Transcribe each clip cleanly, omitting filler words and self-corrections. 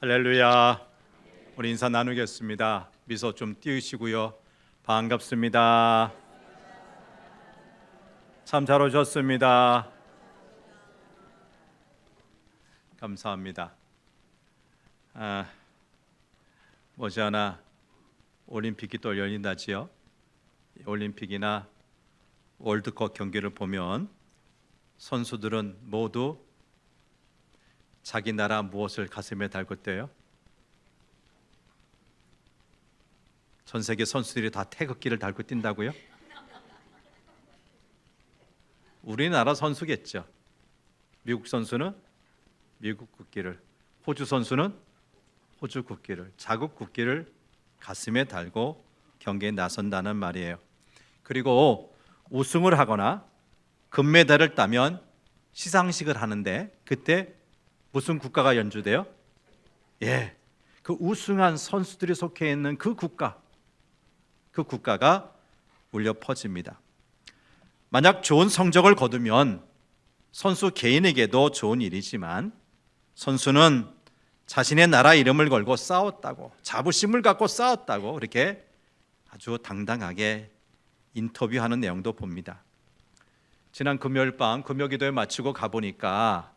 할렐루야. 우리 인사 나누겠습니다. 미소 좀 띄우시고요. 반갑습니다. 참 잘 오셨습니다. 감사합니다. 머지않아 올림픽이 또 열린다지요. 올림픽이나 월드컵 경기를 보면 선수들은 모두 자기 나라 무엇을 가슴에 달고 뛰어요? 전 세계 선수들이 다 태극기를 달고 뛴다고요? 우리나라 선수겠죠. 미국 선수는 미국 국기를, 호주 선수는 호주 국기를, 자국 국기를 가슴에 달고 경기에 나선다는 말이에요. 그리고 우승을 하거나 금메달을 따면 시상식을 하는데 그때 무슨 국가가 연주돼요? 그 우승한 선수들이 속해 있는 그 국가가 울려 퍼집니다. 만약 좋은 성적을 거두면 선수 개인에게도 좋은 일이지만 선수는 자신의 나라 이름을 걸고 싸웠다고, 자부심을 갖고 싸웠다고 그렇게 아주 당당하게 인터뷰하는 내용도 봅니다. 지난 금요일 밤 금요기도에 마치고 가보니까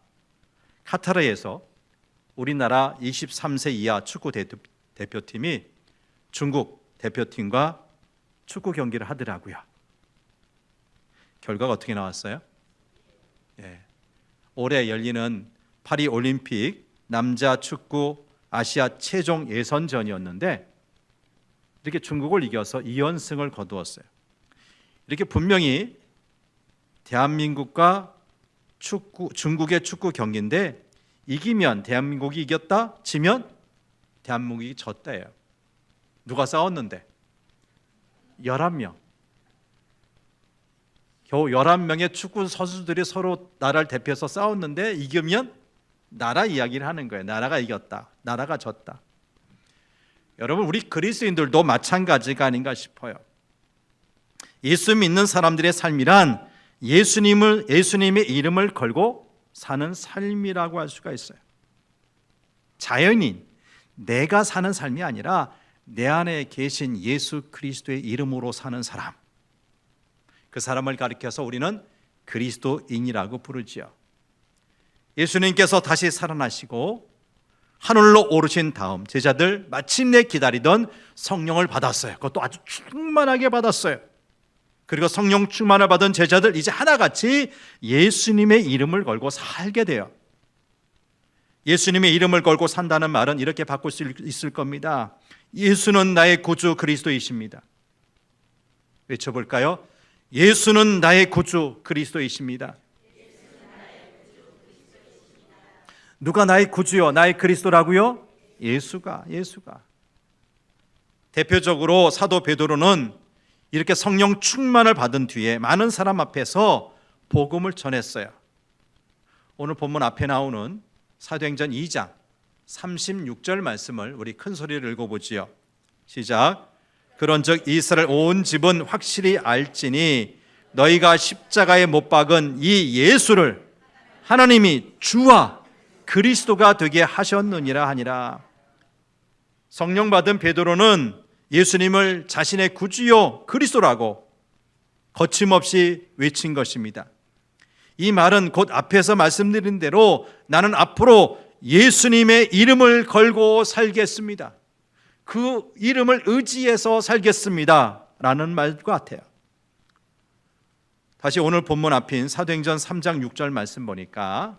카타르에서 우리나라 23세 이하 축구 대표팀이 중국 대표팀과 축구 경기를 하더라고요. 결과가 어떻게 나왔어요? 올해 열리는 파리 올림픽 남자 축구 아시아 최종 예선전이었는데 이렇게 중국을 이겨서 2연승을 거두었어요. 이렇게 분명히 대한민국과 중국의 축구 경기인데 이기면 대한민국이 이겼다, 지면 대한민국이 졌다예요. 누가 싸웠는데? 11명. 겨우 11명의 축구 선수들이 서로 나라를 대표해서 싸웠는데 이기면 나라 이야기를 하는 거예요. 나라가 이겼다, 나라가 졌다. 여러분, 우리 그리스도인들도 마찬가지가 아닌가 싶어요. 예수 믿는 사람들의 삶이란 예수님의 이름을 걸고 사는 삶이라고 할 수가 있어요. 자연인, 내가 사는 삶이 아니라 내 안에 계신 예수 그리스도의 이름으로 사는 사람, 그 사람을 가리켜서 우리는 그리스도인이라고 부르지요. 예수님께서 다시 살아나시고 하늘로 오르신 다음 제자들 마침내 기다리던 성령을 받았어요. 그것도 아주 충만하게 받았어요. 그리고 성령 충만을 받은 제자들 이제 하나같이 예수님의 이름을 걸고 살게 돼요. 예수님의 이름을 걸고 산다는 말은 이렇게 바꿀 수 있을 겁니다. 예수는 나의 구주 그리스도이십니다. 외쳐볼까요? 예수는 나의 구주 그리스도이십니다. 누가 나의 구주요, 나의 그리스도라고요? 예수가. 대표적으로 사도 베드로는 이렇게 성령 충만을 받은 뒤에 많은 사람 앞에서 복음을 전했어요. 오늘 본문 앞에 나오는 사도행전 2장 36절 말씀을 우리 큰 소리를 읽어보지요. 시작. 그런즉 이스라엘 온 집은 확실히 알지니 너희가 십자가에 못 박은 이 예수를 하나님이 주와 그리스도가 되게 하셨느니라 하니라. 성령 받은 베드로는 예수님을 자신의 구주요 그리스도라고 거침없이 외친 것입니다. 이 말은 곧 앞에서 말씀드린 대로 나는 앞으로 예수님의 이름을 걸고 살겠습니다, 그 이름을 의지해서 살겠습니다 라는 말 같아요. 다시 오늘 본문 앞인 사도행전 3장 6절 말씀 보니까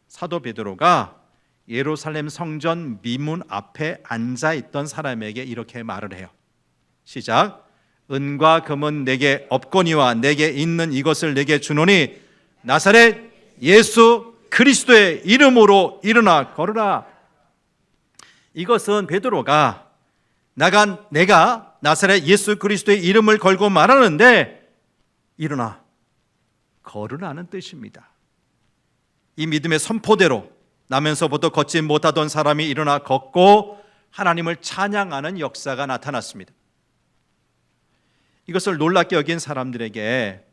사도 베드로가 예루살렘 성전 미문 앞에 앉아있던 사람에게 이렇게 말을 해요. 시작. 은과 금은 내게 없거니와 내게 있는 이것을 내게 주노니 나사렛 예수 그리스도의 이름으로 일어나 걸으라. 이것은 베드로가 내가 나사렛 예수 그리스도의 이름을 걸고 말하는데 일어나 걸으라는 뜻입니다. 이 믿음의 선포대로 나면서부터 걷지 못하던 사람이 일어나 걷고 하나님을 찬양하는 역사가 나타났습니다. 이것을 놀랍게 여긴 사람들에게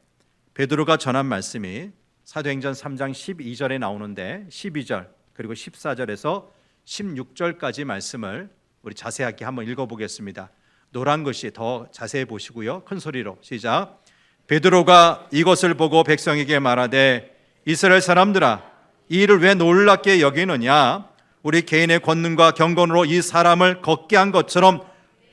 베드로가 전한 말씀이 사도행전 3장 12절에 나오는데 12절 그리고 14절에서 16절까지 말씀을 우리 자세하게 한번 읽어보겠습니다. 노란 글씨 더 자세히 보시고요. 큰 소리로 시작. 베드로가 이것을 보고 백성에게 말하되 이스라엘 사람들아, 이 일을 왜 놀랍게 여기느냐? 우리 개인의 권능과 경건으로 이 사람을 걷게 한 것처럼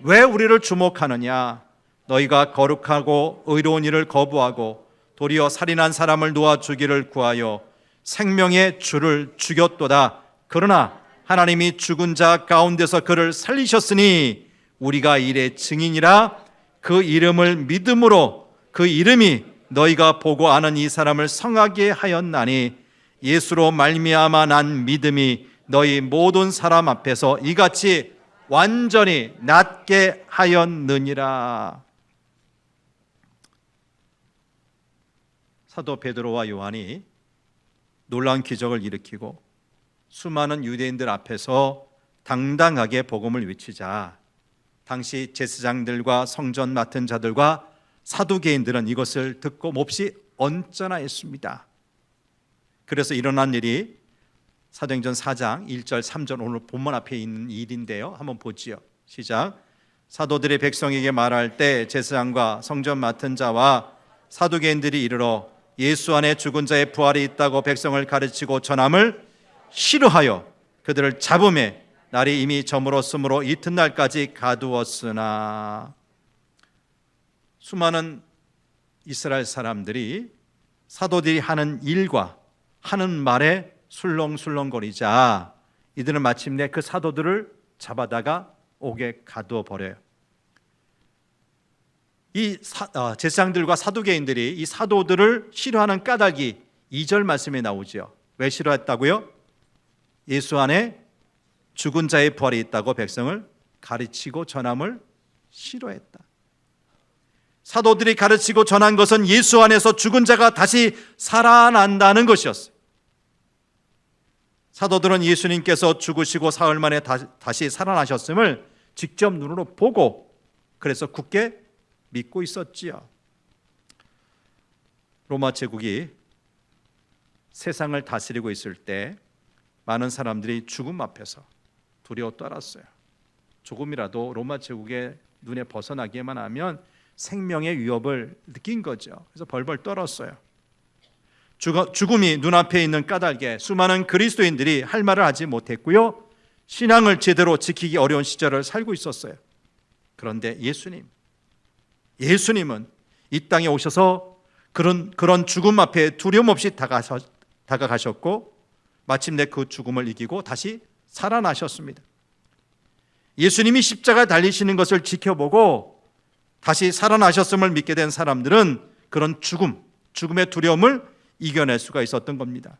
왜 우리를 주목하느냐? 너희가 거룩하고 의로운 일을 거부하고 도리어 살인한 사람을 놓아 주기를 구하여 생명의 주를 죽였도다. 그러나 하나님이 죽은 자 가운데서 그를 살리셨으니 우리가 이의 증인이라. 그 이름을 믿음으로 그 이름이 너희가 보고 아는 이 사람을 성하게 하였나니 예수로 말미암아 난 믿음이 너희 모든 사람 앞에서 이같이 완전히 낫게 하였느니라. 사도 베드로와 요한이 놀라운 기적을 일으키고 수많은 유대인들 앞에서 당당하게 복음을 외치자 당시 제사장들과 성전 맡은 자들과 사두개인들은 이것을 듣고 몹시 언짢아했습니다. 그래서 일어난 일이 사도행전 4장 1절 3절 오늘 본문 앞에 있는 일인데요. 한번 보지요. 시작. 사도들이 백성에게 말할 때 제사장과 성전 맡은 자와 사두개인들이 이르러 예수 안에 죽은 자의 부활이 있다고 백성을 가르치고 전함을 싫어하여 그들을 잡음에 날이 이미 저물었으므로 이튿날까지 가두었으나. 수많은 이스라엘 사람들이 사도들이 하는 일과 하는 말에 술렁술렁거리자 이들은 마침내 그 사도들을 잡아다가 옥에 가두어 버려요. 이 제사장들과 사두개인들이 이 사도들을 싫어하는 까닭이 2절 말씀에 나오죠. 왜 싫어했다고요? 예수 안에 죽은 자의 부활이 있다고 백성을 가르치고 전함을 싫어했다. 사도들이 가르치고 전한 것은 예수 안에서 죽은 자가 다시 살아난다는 것이었어요. 사도들은 예수님께서 죽으시고 사흘 만에 다시 살아나셨음을 직접 눈으로 보고 그래서 굳게 믿고 있었지요. 로마 제국이 세상을 다스리고 있을 때 많은 사람들이 죽음 앞에서 두려워 떨었어요. 조금이라도 로마 제국의 눈에 벗어나기만 하면 생명의 위협을 느낀 거죠. 그래서 벌벌 떨었어요. 죽음이 눈앞에 있는 까닭에 수많은 그리스도인들이 할 말을 하지 못했고요. 신앙을 제대로 지키기 어려운 시절을 살고 있었어요. 그런데 예수님은 이 땅에 오셔서 그런 죽음 앞에 두려움 없이 다가가셨고 마침내 그 죽음을 이기고 다시 살아나셨습니다. 예수님이 십자가에 달리시는 것을 지켜보고 다시 살아나셨음을 믿게 된 사람들은 그런 죽음의 두려움을 이겨낼 수가 있었던 겁니다.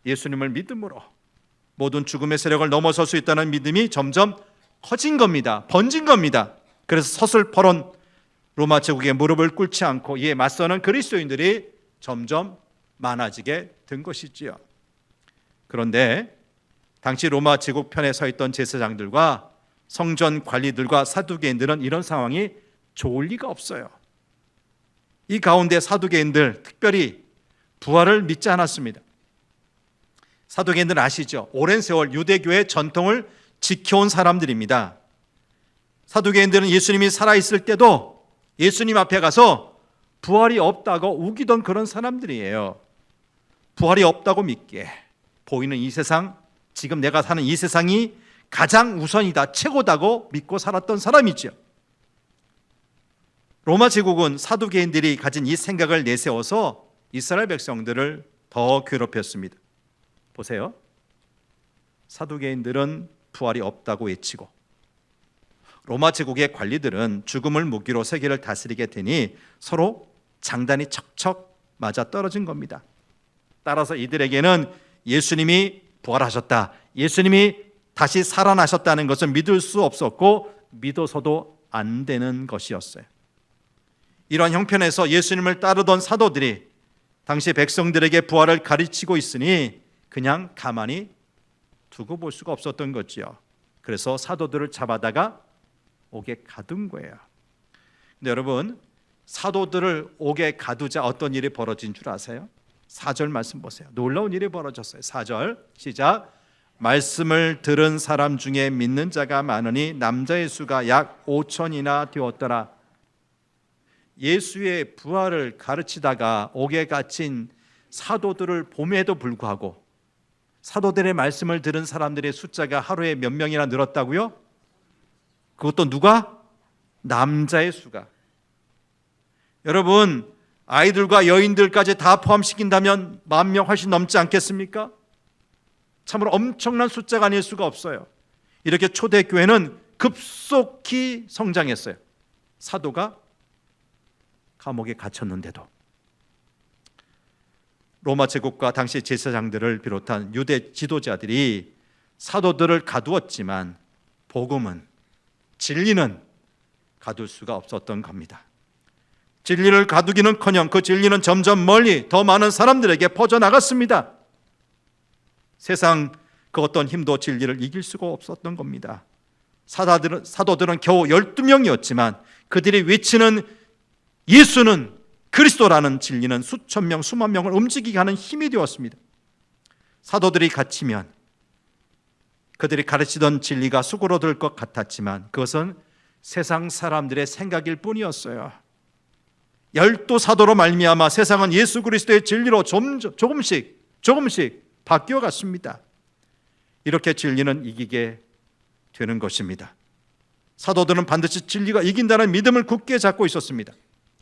예수님을 믿음으로 모든 죽음의 세력을 넘어설 수 있다는 믿음이 점점 커진 겁니다. 번진 겁니다. 그래서 서슬퍼런 로마 제국에 무릎을 꿇지 않고 이에 맞서는 그리스도인들이 점점 많아지게 된 것이지요. 그런데 당시 로마 제국 편에 서 있던 제사장들과 성전 관리들과 사두개인들은 이런 상황이 좋을 리가 없어요. 이 가운데 사두개인들 특별히 부활을 믿지 않았습니다. 사두개인들은 아시죠? 오랜 세월 유대교의 전통을 지켜온 사람들입니다. 사두개인들은 예수님이 살아있을 때도 예수님 앞에 가서 부활이 없다고 우기던 그런 사람들이에요. 부활이 없다고 믿기에 보이는 이 세상, 지금 내가 사는 이 세상이 가장 우선이다, 최고다고 믿고 살았던 사람이죠. 로마 제국은 사두개인들이 가진 이 생각을 내세워서 이스라엘 백성들을 더 괴롭혔습니다. 보세요. 사두개인들은 부활이 없다고 외치고 로마 제국의 관리들은 죽음을 무기로 세계를 다스리게 되니 서로 장단이 척척 맞아 떨어진 겁니다. 따라서 이들에게는 예수님이 부활하셨다, 예수님이 다시 살아나셨다는 것을 믿을 수 없었고 믿어서도 안 되는 것이었어요. 이러한 형편에서 예수님을 따르던 사도들이 당시 백성들에게 부활을 가르치고 있으니 그냥 가만히 두고 볼 수가 없었던 거지요. 그래서 사도들을 잡아다가 옥에 가둔 거예요. 근데 여러분, 사도들을 옥에 가두자 어떤 일이 벌어진 줄 아세요? 4절 말씀 보세요. 놀라운 일이 벌어졌어요. 4절 시작. 말씀을 들은 사람 중에 믿는 자가 많으니 남자의 수가 약 5천이나 되었더라. 예수의 부활을 가르치다가 옥에 갇힌 사도들을 봄에도 불구하고 사도들의 말씀을 들은 사람들의 숫자가 하루에 몇 명이나 늘었다고요? 그것도 누가? 남자의 수가. 여러분, 아이들과 여인들까지 다 포함시킨다면 10,000명 훨씬 넘지 않겠습니까? 참으로 엄청난 숫자가 아닐 수가 없어요. 이렇게 초대교회는 급속히 성장했어요. 사도가 감옥에 갇혔는데도. 로마 제국과 당시 제사장들을 비롯한 유대 지도자들이 사도들을 가두었지만 복음은, 진리는 가둘 수가 없었던 겁니다. 진리를 가두기는커녕 그 진리는 점점 멀리 더 많은 사람들에게 퍼져나갔습니다. 세상 그 어떤 힘도 진리를 이길 수가 없었던 겁니다. 사도들은 겨우 12명이었지만 그들이 외치는 예수는 그리스도라는 진리는 수천 명, 수만 명을 움직이게 하는 힘이 되었습니다. 사도들이 갇히면 그들이 가르치던 진리가 수그러들 것 같았지만 그것은 세상 사람들의 생각일 뿐이었어요. 열두 사도로 말미암아 세상은 예수 그리스도의 진리로 조금씩 바뀌어 갔습니다. 이렇게 진리는 이기게 되는 것입니다. 사도들은 반드시 진리가 이긴다는 믿음을 굳게 잡고 있었습니다.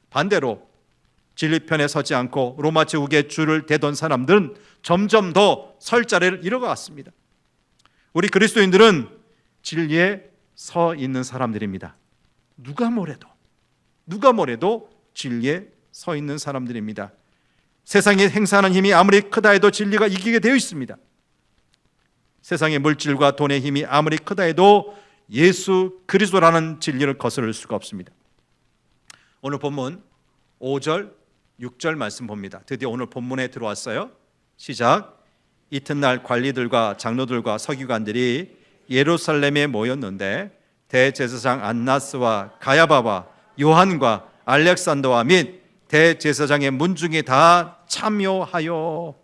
반대로 진리편에 서지 않고 로마 제국의 줄을 대던 사람들은 점점 더 설 자리를 잃어갔습니다. 우리 그리스도인들은 진리에 서 있는 사람들입니다. 누가 뭐래도 진리에 서 있는 사람들입니다. 세상에 행사하는 힘이 아무리 크다 해도 진리가 이기게 되어 있습니다. 세상의 물질과 돈의 힘이 아무리 크다 해도 예수 그리스도라는 진리를 거스를 수가 없습니다. 오늘 본문 5절, 6절 말씀 봅니다. 드디어 오늘 본문에 들어왔어요. 시작. 이튿날 관리들과 장로들과 서기관들이 예루살렘에 모였는데 대제사장 안나스와 가야바와 요한과 알렉산더와 및 대제사장의 문중이 다 참여하여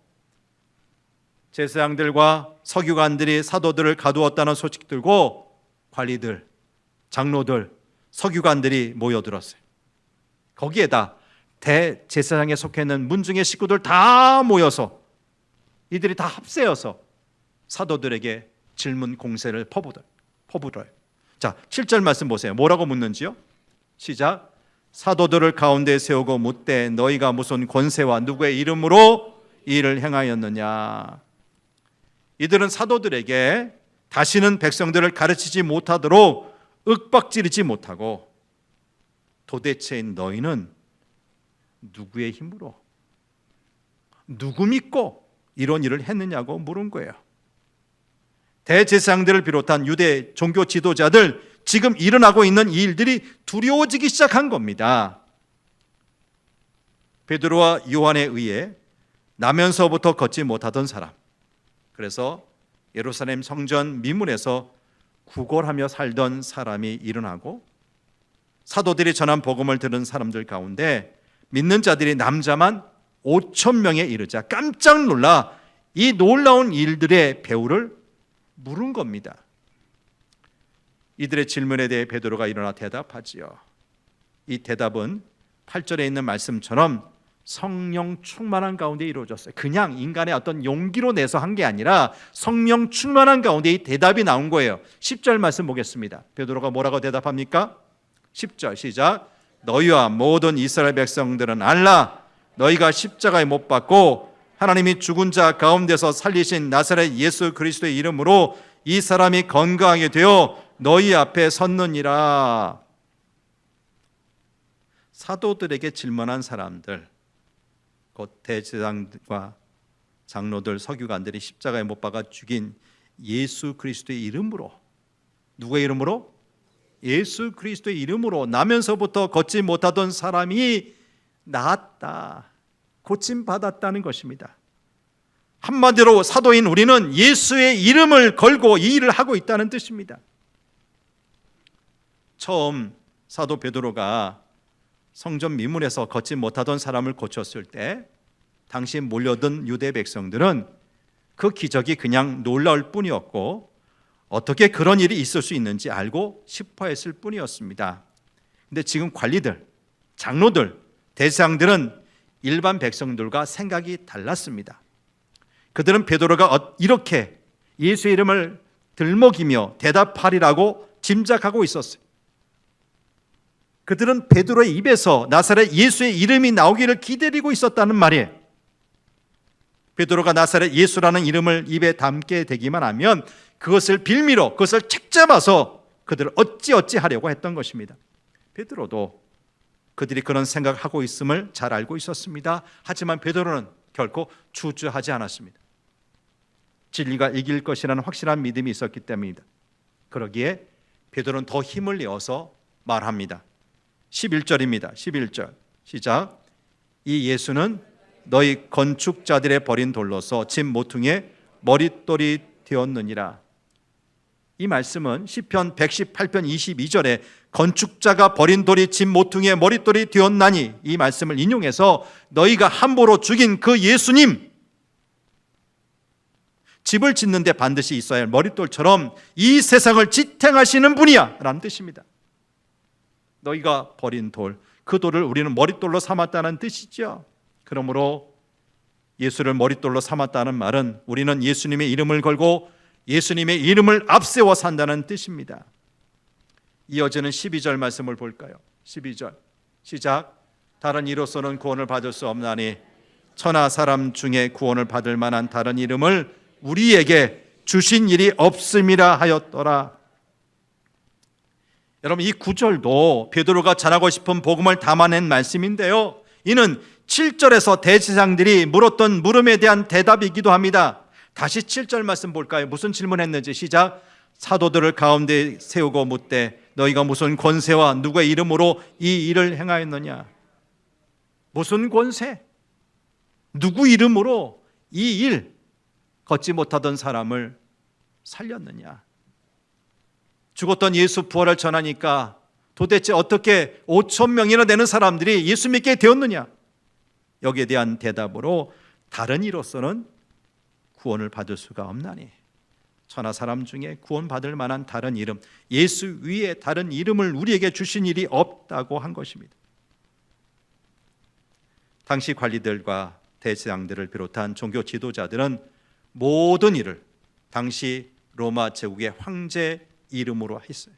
제사장들과 서기관들이 사도들을 가두었다는 소식 들고 관리들, 장로들, 서기관들이 모여들었어요. 거기에다 대제사장에 속해 있는 문중의 식구들 다 모여서 이들이 다 합세어서 사도들에게 질문 공세를 퍼부어요. 자, 7절 말씀 보세요. 뭐라고 묻는지요? 시작. 사도들을 가운데 세우고 묻되 너희가 무슨 권세와 누구의 이름으로 이 일을 행하였느냐. 이들은 사도들에게 다시는 백성들을 가르치지 못하도록 윽박지르지 못하고 도대체 너희는 누구의 힘으로, 누구 믿고 이런 일을 했느냐고 물은 거예요. 대제사장들을 비롯한 유대 종교 지도자들, 지금 일어나고 있는 이 일들이 두려워지기 시작한 겁니다. 베드로와 요한에 의해 나면서부터 걷지 못하던 사람, 그래서 예루살렘 성전 미문에서 구걸하며 살던 사람이 일어나고 사도들이 전한 복음을 들은 사람들 가운데 믿는 자들이 남자만 5,000명에 이르자 깜짝 놀라 이 놀라운 일들의 배후를 물은 겁니다. 이들의 질문에 대해 베드로가 일어나 대답하지요. 이 대답은 8절에 있는 말씀처럼 성령 충만한 가운데 이루어졌어요. 그냥 인간의 어떤 용기로 내서 한 게 아니라 성령 충만한 가운데 이 대답이 나온 거예요. 10절 말씀 보겠습니다. 베드로가 뭐라고 대답합니까? 10절 시작. 너희와 모든 이스라엘 백성들은 알라. 너희가 십자가에 못 박고 하나님이 죽은 자 가운데서 살리신 나사렛 예수 그리스도의 이름으로 이 사람이 건강하게 되어 너희 앞에 섰느니라. 사도들에게 질문한 사람들, 곧 대제사장과 장로들, 서기관들이 십자가에 못 박아 죽인 예수 그리스도의 이름으로, 누구의 이름으로? 예수 그리스도의 이름으로 나면서부터 걷지 못하던 사람이 나았다, 고침받았다는 것입니다. 한마디로 사도인 우리는 예수의 이름을 걸고 이 일을 하고 있다는 뜻입니다. 처음 사도 베드로가 성전 미문에서 걷지 못하던 사람을 고쳤을 때 당시 몰려든 유대 백성들은 그 기적이 그냥 놀라울 뿐이었고 어떻게 그런 일이 있을 수 있는지 알고 싶어 했을 뿐이었습니다. 근데 지금 관리들, 장로들, 대제사장들은 일반 백성들과 생각이 달랐습니다. 그들은 베드로가 이렇게 예수의 이름을 들먹이며 대답하리라고 짐작하고 있었어요. 그들은 베드로의 입에서 나사렛 예수의 이름이 나오기를 기다리고 있었다는 말이에요. 베드로가 나사렛 예수라는 이름을 입에 담게 되기만 하면 그것을 빌미로 그것을 책잡아서 그들을 어찌 하려고 했던 것입니다. 베드로도 그들이 그런 생각을 하고 있음을 잘 알고 있었습니다. 하지만 베드로는 결코 주저하지 않았습니다. 진리가 이길 것이라는 확실한 믿음이 있었기 때문입니다. 그러기에 베드로는 더 힘을 내어서 말합니다. 11절입니다. 11절 시작. 이 예수는 너희 건축자들의 버린 돌로서 집 모퉁이에 머릿돌이 되었느니라. 이 말씀은 시편 118편 22절에 건축자가 버린 돌이 집 모퉁이에 머릿돌이 되었나니, 이 말씀을 인용해서 너희가 함부로 죽인 그 예수님, 집을 짓는데 반드시 있어야 할 머릿돌처럼 이 세상을 지탱하시는 분이야 라는 뜻입니다. 너희가 버린 돌, 그 돌을 우리는 머릿돌로 삼았다는 뜻이죠. 그러므로 예수를 머릿돌로 삼았다는 말은 우리는 예수님의 이름을 걸고 예수님의 이름을 앞세워 산다는 뜻입니다. 이어지는 12절 말씀을 볼까요? 12절 시작. 다른 이로서는 구원을 받을 수 없나니 천하 사람 중에 구원을 받을 만한 다른 이름을 우리에게 주신 일이 없음이라 하였더라. 여러분, 이 구절도 베드로가 전하고 싶은 복음을 담아낸 말씀인데요, 이는 7절에서 대제사장들이 물었던 물음에 대한 대답이기도 합니다. 다시 7절 말씀 볼까요? 무슨 질문했는지 시작. 사도들을 가운데 세우고 묻되 너희가 무슨 권세와 누구의 이름으로 이 일을 행하였느냐. 무슨 권세? 누구 이름으로 이 일, 걷지 못하던 사람을 살렸느냐. 죽었던 예수 부활을 전하니까 도대체 어떻게 5천 명이나 되는 사람들이 예수 믿게 되었느냐. 여기에 대한 대답으로 다른 이로서는 구원을 받을 수가 없나니 천하 사람 중에 구원받을 만한 다른 이름, 예수 위에 다른 이름을 우리에게 주신 일이 없다고 한 것입니다. 당시 관리들과 대제사장들을 비롯한 종교 지도자들은 모든 일을 당시 로마 제국의 황제 이름으로 했어요.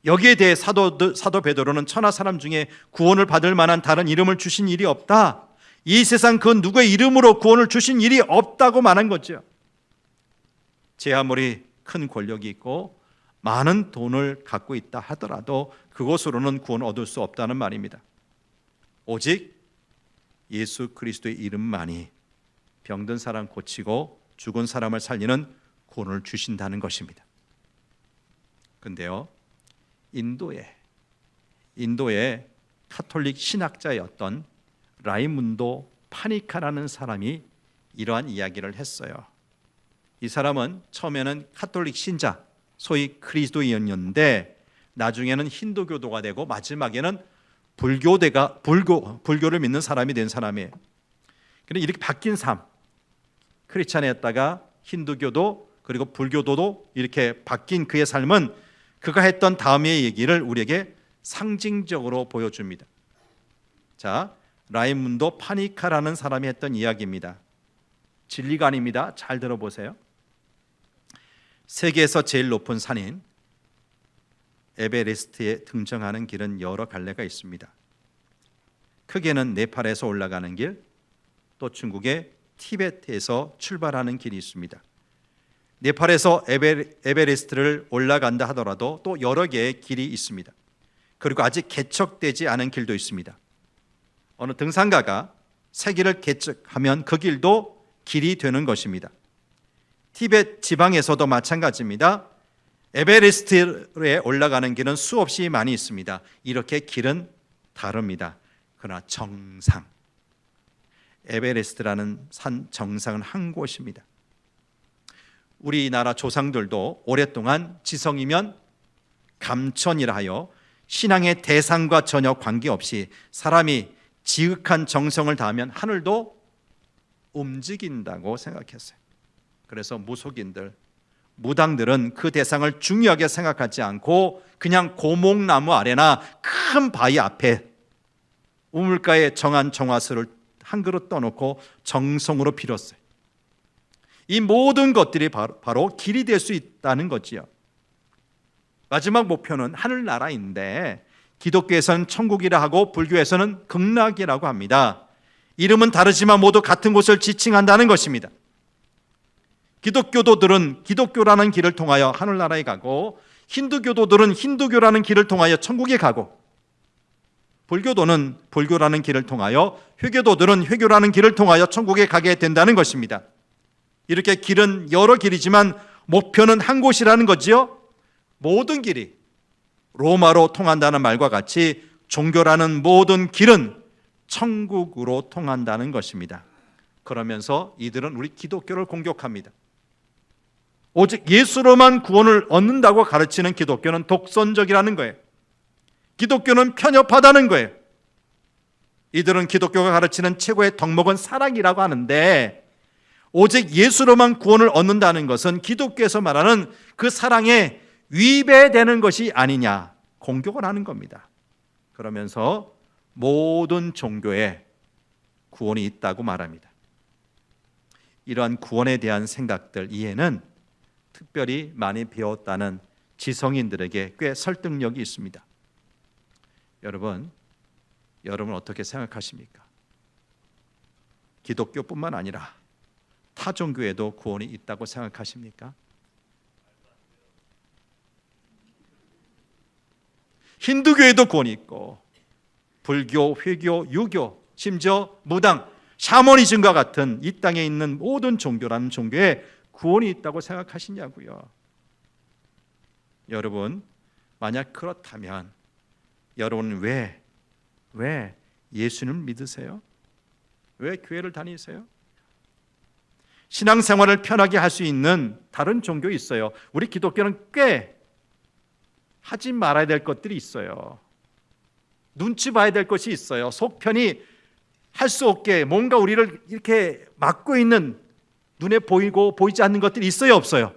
여기에 대해 사도 베드로는 천하 사람 중에 구원을 받을 만한 다른 이름을 주신 일이 없다, 이 세상 그 누구의 이름으로 구원을 주신 일이 없다고 말한 거죠. 제 아무리 큰 권력이 있고 많은 돈을 갖고 있다 하더라도 그것으로는 구원을 얻을 수 없다는 말입니다. 오직 예수 그리스도의 이름만이 병든 사람 고치고 죽은 사람을 살리는 구원을 주신다는 것입니다. 근데요, 인도의 카톨릭 신학자였던 라이문도 파니카라는 사람이 이러한 이야기를 했어요. 이 사람은 처음에는 카톨릭 신자, 소위 그리스도인이었는데 나중에는 힌두교도가 되고 마지막에는 불교를 믿는 사람이 된 사람이에요. 그런데 이렇게 바뀐 삶, 크리스찬이었다가 힌두교도 그리고 불교도도 이렇게 바뀐 그의 삶은 그가 했던 다음의 얘기를 우리에게 상징적으로 보여줍니다. 자, 라이문도 파니카라는 사람이 했던 이야기입니다. 진리가 아닙니다. 잘 들어보세요. 세계에서 제일 높은 산인 에베레스트에 등정하는 길은 여러 갈래가 있습니다. 크게는 네팔에서 올라가는 길, 또 중국의 티베트에서 출발하는 길이 있습니다. 네팔에서 에베레스트를 올라간다 하더라도 또 여러 개의 길이 있습니다. 그리고 아직 개척되지 않은 길도 있습니다. 어느 등산가가 새 길을 개척하면 그 길도 길이 되는 것입니다. 티베트 지방에서도 마찬가지입니다. 에베레스트에 올라가는 길은 수없이 많이 있습니다. 이렇게 길은 다릅니다. 그러나 정상, 에베레스트라는 산 정상은 한 곳입니다. 우리나라 조상들도 오랫동안 지성이면 감천이라 하여 신앙의 대상과 전혀 관계없이 사람이 지극한 정성을 다하면 하늘도 움직인다고 생각했어요. 그래서 무속인들, 무당들은 그 대상을 중요하게 생각하지 않고 그냥 고목나무 아래나 큰 바위 앞에 우물가에 정한 정화수를 한 그릇 떠놓고 정성으로 빌었어요. 이 모든 것들이 바로 길이 될 수 있다는 거지요. 마지막 목표는 하늘나라인데 기독교에서는 천국이라 하고 불교에서는 극락이라고 합니다. 이름은 다르지만 모두 같은 곳을 지칭한다는 것입니다. 기독교도들은 기독교라는 길을 통하여 하늘나라에 가고, 힌두교도들은 힌두교라는 길을 통하여 천국에 가고, 불교도는 불교라는 길을 통하여, 회교도들은 회교라는 길을 통하여 천국에 가게 된다는 것입니다. 이렇게 길은 여러 길이지만 목표는 한 곳이라는 거지요. 모든 길이 로마로 통한다는 말과 같이 종교라는 모든 길은 천국으로 통한다는 것입니다. 그러면서 이들은 우리 기독교를 공격합니다. 오직 예수로만 구원을 얻는다고 가르치는 기독교는 독선적이라는 거예요. 기독교는 편협하다는 거예요. 이들은 기독교가 가르치는 최고의 덕목은 사랑이라고 하는데, 오직 예수로만 구원을 얻는다는 것은 기독교에서 말하는 그 사랑에 위배되는 것이 아니냐 공격을 하는 겁니다. 그러면서 모든 종교에 구원이 있다고 말합니다. 이러한 구원에 대한 생각들, 이해는 특별히 많이 배웠다는 지성인들에게 꽤 설득력이 있습니다. 여러분 어떻게 생각하십니까? 기독교뿐만 아니라 타 종교에도 구원이 있다고 생각하십니까? 힌두교에도 구원이 있고, 불교, 회교, 유교, 심지어 무당, 샤머니즘과 같은 이 땅에 있는 모든 종교라는 종교에 구원이 있다고 생각하시냐고요. 여러분, 만약 그렇다면 여러분은 왜 예수님을 믿으세요? 왜 교회를 다니세요? 신앙생활을 편하게 할 수 있는 다른 종교 있어요. 우리 기독교는 꽤 하지 말아야 될 것들이 있어요. 눈치 봐야 될 것이 있어요. 속편히 할 수 없게 뭔가 우리를 이렇게 막고 있는, 눈에 보이고 보이지 않는 것들이 있어요, 없어요?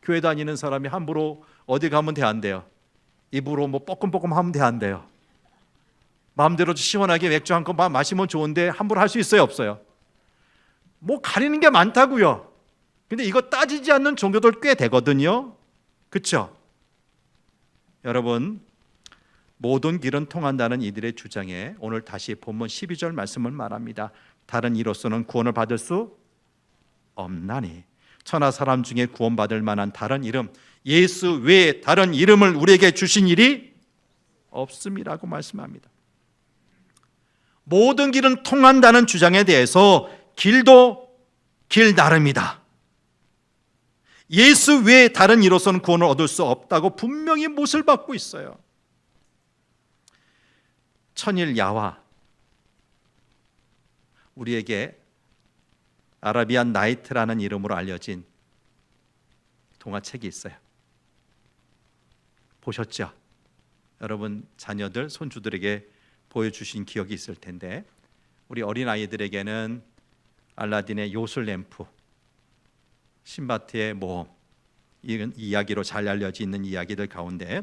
교회 다니는 사람이 함부로 어디 가면 돼, 안 돼요? 입으로 뭐 뻐끔뻐끔 하면 돼, 안 돼요? 마음대로 시원하게 맥주 한 컵 마시면 좋은데 함부로 할 수 있어요, 없어요? 뭐 가리는 게 많다고요. 근데 이거 따지지 않는 종교들 꽤 되거든요. 그렇죠? 여러분, 모든 길은 통한다는 이들의 주장에 오늘 다시 본문 12절 말씀을 말합니다. 다른 이로서는 구원을 받을 수 없나니 천하 사람 중에 구원받을 만한 다른 이름, 예수 외에 다른 이름을 우리에게 주신 일이 없음이라고 말씀합니다. 모든 길은 통한다는 주장에 대해서 길도 길 나름이다. 예수 외에 다른 이로서는 구원을 얻을 수 없다고 분명히 못을 받고 있어요. 천일 야화, 우리에게 아라비안 나이트라는 이름으로 알려진 동화책이 있어요. 보셨죠? 여러분 자녀들, 손주들에게 보여주신 기억이 있을 텐데, 우리 어린아이들에게는 알라딘의 요술 램프, 신바트의 모험, 이런 이야기로 잘 알려져 있는 이야기들 가운데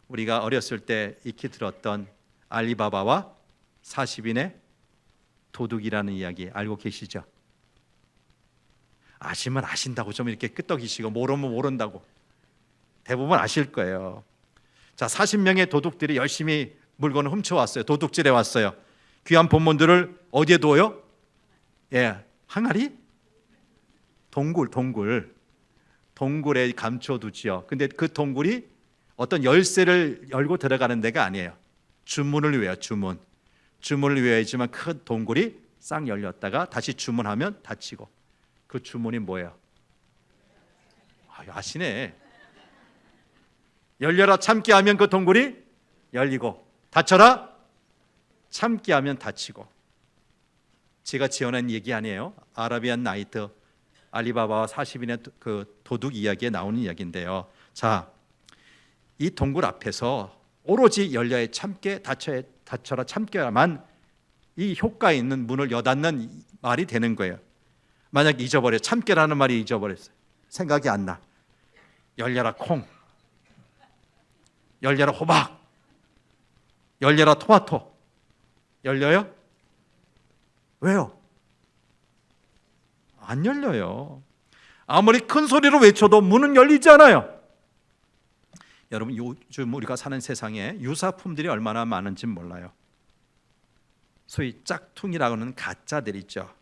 우리가 어렸을 때 익히 들었던 알리바바와 40인의 도둑이라는 이야기 알고 계시죠? 아시면 아신다고 좀 이렇게 끄떡이시고 모르면 모른다고 대부분 아실 거예요. 자, 40명의 도둑들이 열심히 물건을 훔쳐왔어요. 도둑질해 왔어요. 귀한 본문들을 어디에 둬요? 항아리? 동굴에 감춰두지요. 근데 그 동굴이 어떤 열쇠를 열고 들어가는 데가 아니에요. 주문을 외워요. 주문을 외워야지만 큰 동굴이 싹 열렸다가 다시 주문하면 닫히고. 그 주문이 뭐예요? 아시네. 열려라 참게 하면 그 동굴이 열리고, 닫혀라 참게 하면 닫히고. 제가 지어낸 얘기 아니에요. 아라비안 나이트, 알리바바와 40인의 그 도둑 이야기에 나오는 이야기인데요. 자, 이 동굴 앞에서 오로지 열려야 참게, 닫혀라 참게야만 이 효과 있는 문을 여닫는 말이 되는 거예요. 만약 잊어버려, 참깨라는 말이 잊어버렸어요. 생각이 안 나. 열려라 콩, 열려라 호박, 열려라 토마토. 열려요? 왜요? 안 열려요. 아무리 큰 소리로 외쳐도 문은 열리지 않아요. 여러분, 요즘 우리가 사는 세상에 유사품들이 얼마나 많은지 몰라요. 소위 짝퉁이라고 하는 가짜들 있죠.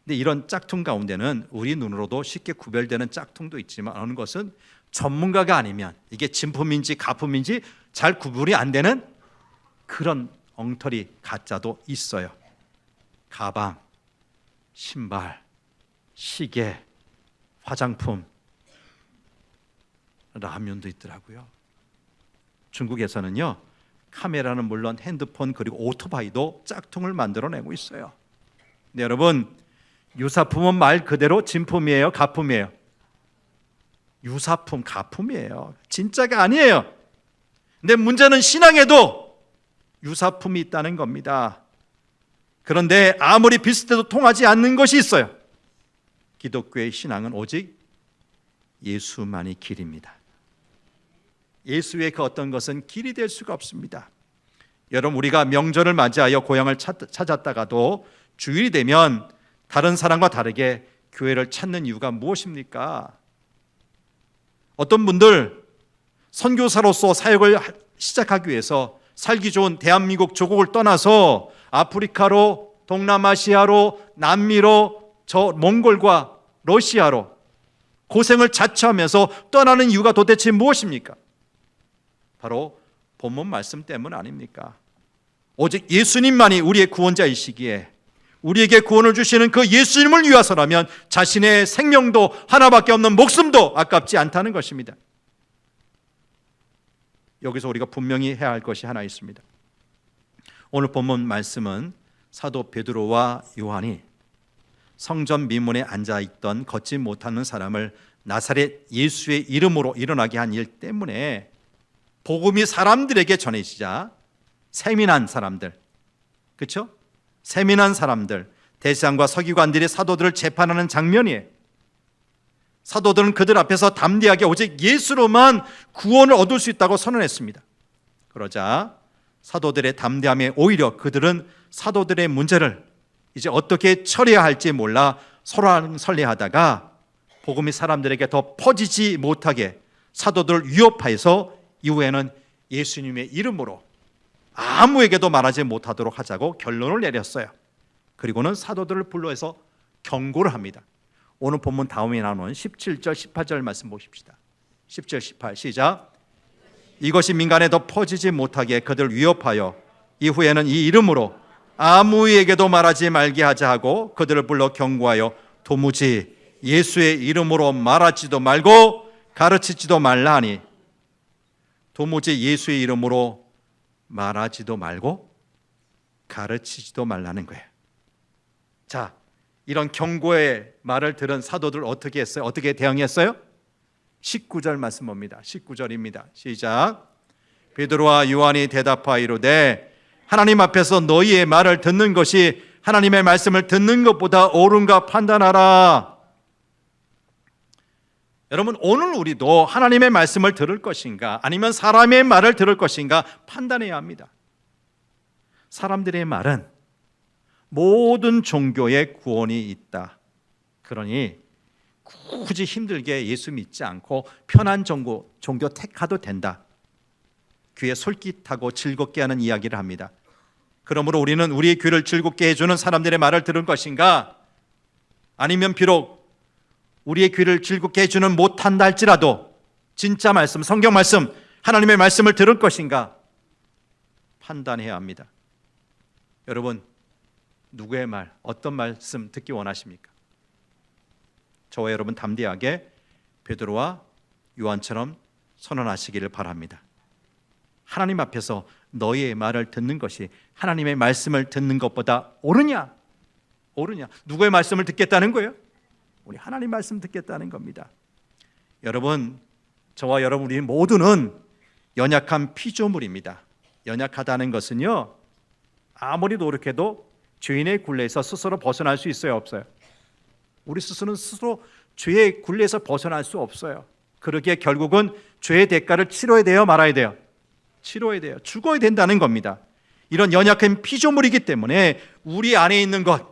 근데 이런 짝퉁 가운데는 우리 눈으로도 쉽게 구별되는 짝퉁도 있지만 어느 것은 전문가가 아니면 이게 진품인지 가품인지 잘 구분이 안 되는 그런 엉터리 가짜도 있어요. 가방, 신발, 시계, 화장품, 라면도 있더라고요. 중국에서는요, 카메라는 물론 핸드폰 그리고 오토바이도 짝퉁을 만들어내고 있어요. 근데 여러분, 유사품은 말 그대로 진품이에요, 가품이에요? 유사품, 가품이에요. 진짜가 아니에요. 근데 문제는 신앙에도 유사품이 있다는 겁니다. 그런데 아무리 비슷해도 통하지 않는 것이 있어요. 기독교의 신앙은 오직 예수만이 길입니다. 예수 외에 그 어떤 것은 길이 될 수가 없습니다. 여러분, 우리가 명절을 맞이하여 고향을 찾았다가도 주일이 되면 다른 사람과 다르게 교회를 찾는 이유가 무엇입니까? 어떤 분들 선교사로서 사역을 시작하기 위해서 살기 좋은 대한민국 조국을 떠나서 아프리카로, 동남아시아로, 남미로, 저 몽골과 러시아로 고생을 자처하면서 떠나는 이유가 도대체 무엇입니까? 바로 본문 말씀 때문 아닙니까? 오직 예수님만이 우리의 구원자이시기에 우리에게 구원을 주시는 그 예수님을 위해서라면 자신의 생명도 하나밖에 없는 목숨도 아깝지 않다는 것입니다. 여기서 우리가 분명히 해야 할 것이 하나 있습니다. 오늘 본문 말씀은 사도 베드로와 요한이 성전 미문에 앉아있던 걷지 못하는 사람을 나사렛 예수의 이름으로 일어나게 한 일 때문에 복음이 사람들에게 전해지자 세민한 사람들, 그렇죠? 세민한 사람들, 대제사장과 서기관들이 사도들을 재판하는 장면이에요. 사도들은 그들 앞에서 담대하게 오직 예수로만 구원을 얻을 수 있다고 선언했습니다. 그러자 사도들의 담대함에 오히려 그들은 사도들의 문제를 이제 어떻게 처리해야 할지 몰라 설레하다가 복음이 사람들에게 더 퍼지지 못하게 사도들을 위협하여서 이후에는 예수님의 이름으로 아무에게도 말하지 못하도록 하자고 결론을 내렸어요. 그리고는 사도들을 불러서 경고를 합니다. 오늘 본문 다음에 나오는 17절 18절 말씀 보십시다. 10절 18 시작. 이것이 민간에 더 퍼지지 못하게 그들을 위협하여 이후에는 이 이름으로 아무에게도 말하지 말게 하자 하고 그들을 불러 경고하여 도무지 예수의 이름으로 말하지도 말고 가르치지도 말라 하니, 도무지 예수의 이름으로 말하지도 말고 가르치지도 말라는 거예요. 자, 이런 경고의 말을 들은 사도들 어떻게 했어요? 어떻게 대응했어요? 19절 말씀 봅니다. 19절입니다. 시작. 베드로와 요한이 대답하이로되 하나님 앞에서 너희의 말을 듣는 것이 하나님의 말씀을 듣는 것보다 옳은가 판단하라. 여러분, 오늘 우리도 하나님의 말씀을 들을 것인가 아니면 사람의 말을 들을 것인가 판단해야 합니다. 사람들의 말은 모든 종교에 구원이 있다. 그러니 굳이 힘들게 예수 믿지 않고 편한 종교 택하도 된다. 귀에 솔깃하고 즐겁게 하는 이야기를 합니다. 그러므로 우리는 우리의 귀를 즐겁게 해주는 사람들의 말을 들을 것인가 아니면 비록 우리의 귀를 즐겁게 해주는 못한다 할지라도 진짜 말씀, 성경 말씀, 하나님의 말씀을 들을 것인가 판단해야 합니다. 여러분, 누구의 말, 어떤 말씀 듣기 원하십니까? 저와 여러분 담대하게 베드로와 요한처럼 선언하시기를 바랍니다. 하나님 앞에서 너희의 말을 듣는 것이 하나님의 말씀을 듣는 것보다 옳으냐? 누구의 말씀을 듣겠다는 거예요? 우리 하나님 말씀 듣겠다는 겁니다. 여러분, 저와 여러분 우리 모두는 연약한 피조물입니다. 연약하다는 것은요, 아무리 노력해도 죄인의 굴레에서 스스로 벗어날 수 있어요, 없어요? 우리 스스로 죄의 굴레에서 벗어날 수 없어요. 그러기에 결국은 죄의 대가를 치러야 돼요, 말아야 돼요? 치러야 돼요. 죽어야 된다는 겁니다. 이런 연약한 피조물이기 때문에 우리 안에 있는 것,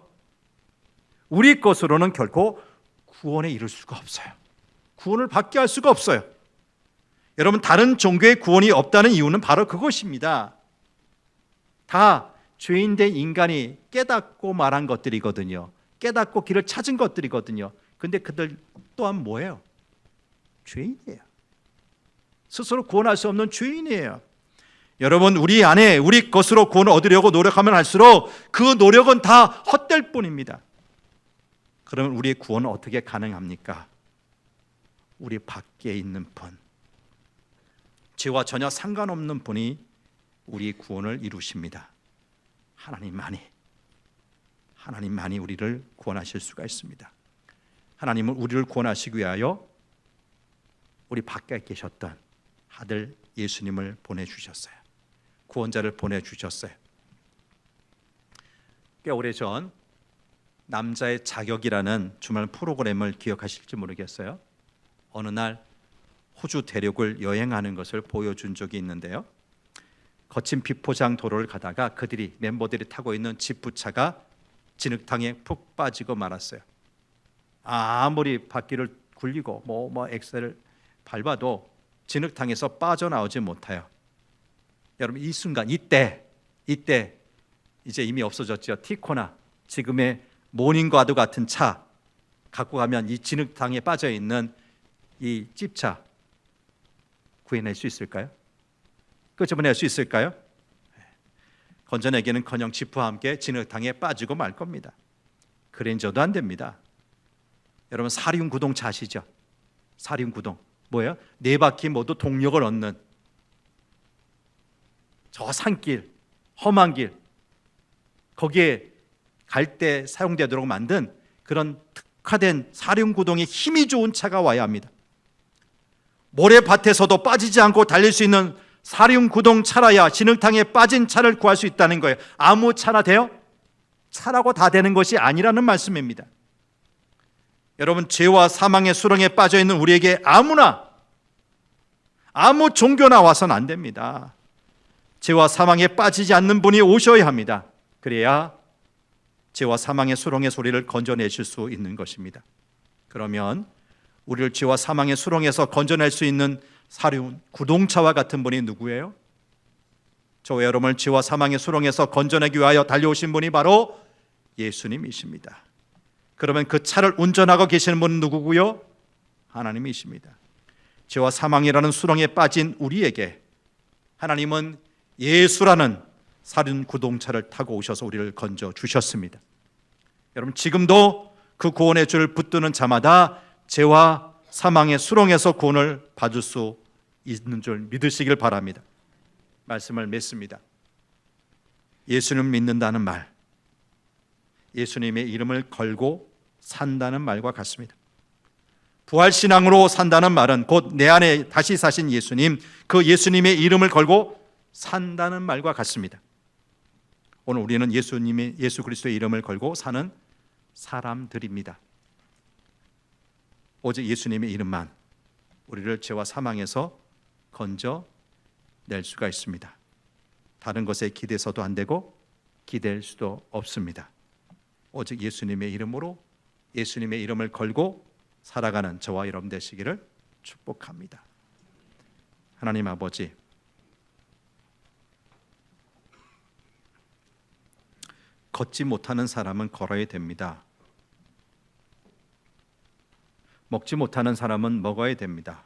우리 것으로는 결코 구원에 이를 수가 없어요. 구원을 받게 할 수가 없어요. 여러분, 다른 종교의 구원이 없다는 이유는 바로 그것입니다. 다 죄인된 인간이 깨닫고 말한 것들이거든요. 깨닫고 길을 찾은 것들이거든요. 근데 그들 또한 뭐예요? 죄인이에요. 스스로 구원할 수 없는 죄인이에요. 여러분, 우리 안에 우리 것으로 구원을 얻으려고 노력하면 할수록 그 노력은 다 헛될 뿐입니다. 그러면 우리의 구원은 어떻게 가능합니까? 우리 밖에 있는 분, 죄와 전혀 상관없는 분이 우리 구원을 이루십니다. 하나님만이 우리를 구원하실 수가 있습니다. 하나님은 우리를 구원하시기 위하여 우리 밖에 계셨던 아들 예수님을 보내주셨어요. 구원자를 보내주셨어요. 꽤 오래전 남자의 자격이라는 주말 프로그램을 기억하실지 모르겠어요. 어느 날 호주 대륙을 여행하는 것을 보여준 적이 있는데요. 거친 비포장 도로를 가다가 멤버들이 타고 있는 지프차가 진흙탕에 푹 빠지고 말았어요. 아무리 바퀴를 굴리고 엑셀을 밟아도 진흙탕에서 빠져나오지 못해요. 여러분, 이 순간, 이때 이제 이미 없어졌죠. 티코나 지금의 모닝과도 같은 차 갖고 가면 이 진흙탕에 빠져 있는 이 찝차 구해낼 수 있을까요? 끄집어낼 수 있을까요? 건져내기는커녕 지프와 함께 진흙탕에 빠지고 말 겁니다. 그랜저도 안 됩니다. 여러분, 사륜구동차 아시죠? 사륜구동 뭐예요? 네 바퀴 모두 동력을 얻는 저 산길, 험한 길, 거기에 갈 때 사용되도록 만든 그런 특화된 사륜구동의 힘이 좋은 차가 와야 합니다. 모래밭에서도 빠지지 않고 달릴 수 있는 사륜구동 차라야 진흙탕에 빠진 차를 구할 수 있다는 거예요. 아무 차나 돼요? 차라고 다 되는 것이 아니라는 말씀입니다. 여러분, 죄와 사망의 수렁에 빠져 있는 우리에게 아무 종교나 와서는 안 됩니다. 죄와 사망에 빠지지 않는 분이 오셔야 합니다. 그래야 죄와 사망의 수렁의 소리를 건져내실 수 있는 것입니다. 그러면 우리를 죄와 사망의 수렁에서 건져낼 수 있는 사륜 구동차와 같은 분이 누구예요? 저와 여러분을 죄와 사망의 수렁에서 건져내기 위하여 달려오신 분이 바로 예수님이십니다. 그러면 그 차를 운전하고 계시는 분은 누구고요? 하나님이십니다. 죄와 사망이라는 수렁에 빠진 우리에게 하나님은 예수라는 사륜 구동차를 타고 오셔서 우리를 건져 주셨습니다. 여러분, 지금도 그 구원의 줄을 붙드는 자마다 죄와 사망의 수렁에서 구원을 받을 수 있는 줄 믿으시길 바랍니다. 말씀을 맺습니다. 예수님 믿는다는 말, 예수님의 이름을 걸고 산다는 말과 같습니다. 부활신앙으로 산다는 말은 곧 내 안에 다시 사신 예수님, 그 예수님의 이름을 걸고 산다는 말과 같습니다. 오늘 우리는 예수 그리스도의 이름을 걸고 사는 사람들입니다. 오직 예수님의 이름만 우리를 죄와 사망에서 건져낼 수가 있습니다. 다른 것에 기대서도 안 되고 기댈 수도 없습니다. 오직 예수님의 이름으로, 예수님의 이름을 걸고 살아가는 저와 여러분 되시기를 축복합니다. 하나님 아버지, 걷지 못하는 사람은 걸어야 됩니다. 먹지 못하는 사람은 먹어야 됩니다.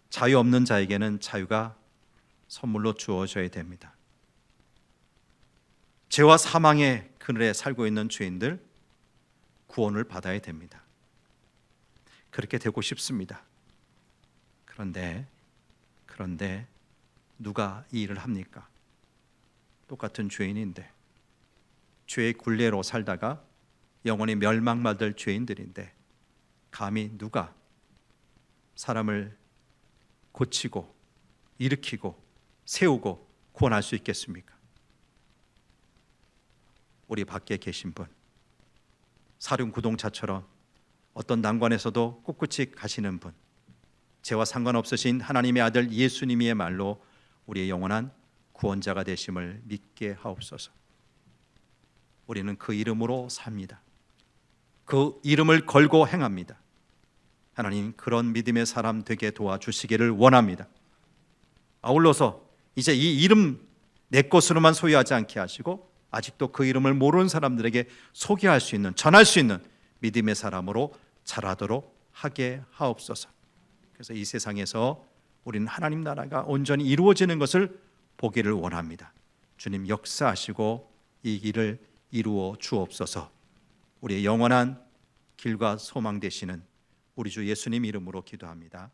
자유 없는 자에게는 자유가 선물로 주어져야 됩니다. 죄와 사망의 그늘에 살고 있는 죄인들 구원을 받아야 됩니다. 그렇게 되고 싶습니다. 그런데 누가 이 일을 합니까? 똑같은 죄인인데, 죄의 굴레로 살다가 영원히 멸망받을 죄인들인데 감히 누가 사람을 고치고 일으키고 세우고 구원할 수 있겠습니까? 우리 밖에 계신 분, 사륜구동차처럼 어떤 난관에서도 꿋꿋이 가시는 분, 죄와 상관없으신 하나님의 아들 예수님이야말로 우리의 영원한 구원자가 되심을 믿게 하옵소서. 우리는 그 이름으로 삽니다. 그 이름을 걸고 행합니다. 하나님, 그런 믿음의 사람 되게 도와주시기를 원합니다. 아울러서 이제 이 이름 내 것으로만 소유하지 않게 하시고 아직도 그 이름을 모르는 사람들에게 소개할 수 있는, 전할 수 있는 믿음의 사람으로 자라도록 하게 하옵소서. 그래서 이 세상에서 우리는 하나님 나라가 온전히 이루어지는 것을 보기를 원합니다. 주님 역사하시고 이 길을 이루어 주옵소서. 우리의 영원한 길과 소망 되시는 우리 주 예수님 이름으로 기도합니다.